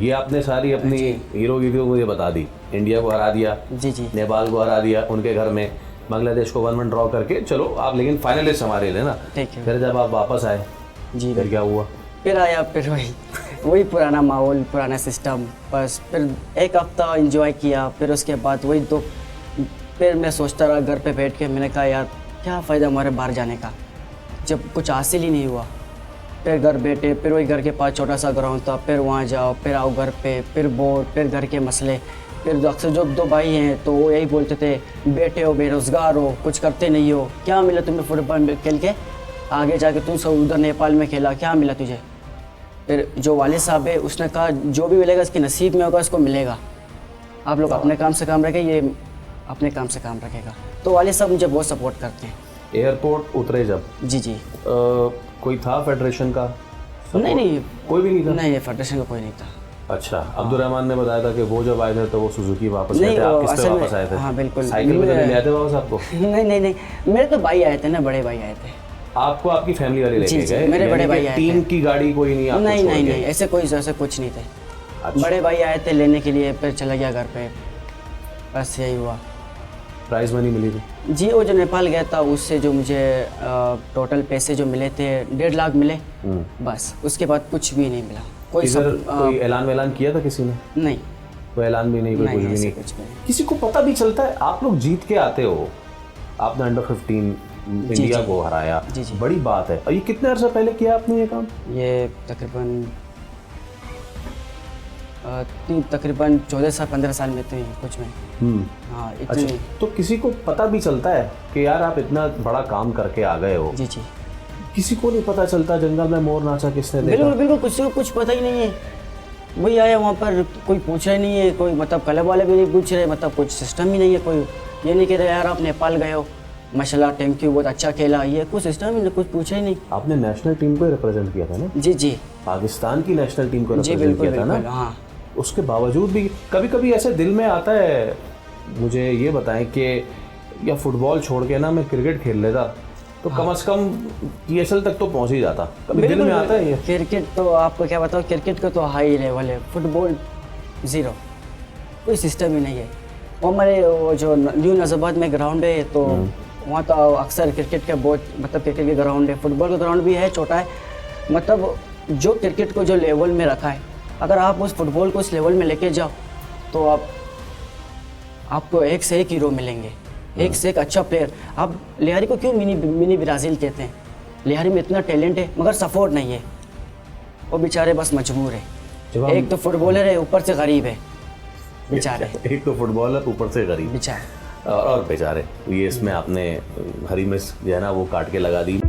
ये आपने सारी अपनी हीरोगिरी मुझे बता दी। इंडिया को हरा दिया, जी जी, नेपाल को हरा दिया उनके घर में, बांग्लादेश को 1-1 ड्रॉ करके, चलो आप लेकिन फाइनलिस्ट हमारे लिए ना। ठीक है फिर जब आप वापस आए जी, फिर क्या हुआ? फिर आया, फिर वही पुराना माहौल, पुराना सिस्टम, बस फिर एक हफ्ता एंजॉय किया। फिर उसके बाद वही तो फिर मैं सोचता रहा घर पे बैठ के, मैंने कहा यार क्या फ़ायदा हमारे बाहर जाने का जब कुछ हासिल ही नहीं हुआ। फिर घर बैठे, फिर वही घर के पास छोटा सा ग्राउंड था, फिर वहाँ जाओ, फिर आओ घर पे, फिर बोर, फिर घर के मसले। फिर अक्सर जो 2 भाई हैं तो वो यही बोलते थे बैठे हो, बेरोज़गार हो, कुछ करते नहीं हो, क्या मिला तुम्हें फुटबॉल खेल के, आगे जाके तुम सब उधर नेपाल में खेला, क्या मिला तुझे? फिर जो वालिद साहब है उसने कहा जो भी मिलेगा इसके नसीब में होगा, इसको मिलेगा। आप लोग अपने काम से काम रखें, ये अपने काम से काम रखेगा। तो वालिद साहब मुझे बहुत सपोर्ट करते हैं। एयरपोर्ट उतरे जब जी जी, कोई था फेडरेशन का? नहीं, कोई भी नहीं था? नहीं, फेडरेशन का कोई नहीं था। अच्छा, अब्दुलरहमान ने बताया था कि वो जब आए थे तो वो सुजुकी वापस नहीं, आए थे, आप किस पे असल में- वापस आए थे? हाँ, बिल्कुल। साइकिल पे ले आए थे वापस आपको? नहीं, मेरे तो भाई आए थे ना, बड़े भाई आए थे। आपको आपकी फैमिली वाले जी, लेके जी, गए? मेरे बड़े यानी भाई कि आए टीम थे। की गाड़ी कोई नहीं आपको छोड़ नहीं, के? ऐसे कुछ नहीं थे। अच्छा। बड़े भाई आए थे लेने के लिए, फिर चला गया घर पे, बस यही हुआ। प्राइज मनी मिली थी? जी, वो जो नेपाल गया था उससे जो मुझे टोटल पैसे जो मिले थे 1.5 लाख मिले, बस उसके बाद कुछ भी नहीं मिला। कोई इधर कोई ऐलान वैलान किया था किसी ने? नहीं, कोई ऐलान भी नहीं, कोई कुछ भी ऐसे नहीं? कुछ भी नहीं। किसी को पता भी चलता है? आप लोग जीत के आते हो, आपने अंडर 15 इंडिया को हराया, जी, जी। बड़ी बात है। और ये कितने अर्से पहले किया आपने ये काम? ये तकरीबन 14 से 15 साल में थे कुछ में। हाँ, इतनी। अच्छा, तो किसी को पता भी चलता है कि यार आप इतना बड़ा काम करके आ गए हो? जी जी, किसी को नहीं पता चलता जंगल में मोर नाचा किसने देखा? बिल्कुल किसी को कुछ पता ही नहीं है। वही आया वहाँ पर, कोई पूछ रहा ही नहीं है, कोई मतलब क्लब वाले भी नहीं पूछ रहे, मतलब कुछ सिस्टम ही नहीं है। कोई ये नहीं कह रहा यार आप नेपाल गए हो, माशाल्लाह थैंक यू, बहुत अच्छा खेला, ये कुछ सिस्टम ही नहीं, कुछ पूछा ही नहीं। आपने नेशनल टीम को रिप्रेजेंट किया था ना? जी जी, पाकिस्तान की नेशनल टीम को जी रिप्रेजेंट बिल्कुल किया था बिल्कुल, ना? हाँ। उसके बावजूद भी कभी कभी ऐसे दिल में आता है, मुझे ये बताएं कि या फुटबॉल छोड़ के ना मैं क्रिकेट खेल लेता तो कम से कम PSL तक तो पहुंच ही जाता। कभी दिल में आता है ये? क्रिकेट तो आपको क्या बताओ, क्रिकेट का तो हाई लेवल है, फुटबॉल ज़ीरो, कोई सिस्टम ही नहीं है। वो हमारे वो जो न्यू नज़ाबाद में ग्राउंड है तो वहाँ तो अक्सर क्रिकेट का बहुत, मतलब क्रिकेट के ग्राउंड है, फुटबॉल का ग्राउंड भी है, छोटा है। मतलब जो क्रिकेट को जो लेवल में रखा है, अगर आप उस फुटबॉल को उस लेवल में लेके जाओ तो आपको एक से एक हीरो मिलेंगे, एक से एक अच्छा प्लेयर। आप लिहारी को क्यों मिनी ब्राज़ील कहते हैं? लिहारी में इतना टैलेंट है मगर सपोर्ट नहीं है, वो बेचारे बस मजबूर है। एक तो फुटबॉलर है, ऊपर से गरीब है बेचारे। एक तो फुटबॉलर, ऊपर से गरीब बेचारे और बेचारे। ये इसमें आपने हरी मिर्च जो है ना वो काट के लगा दी।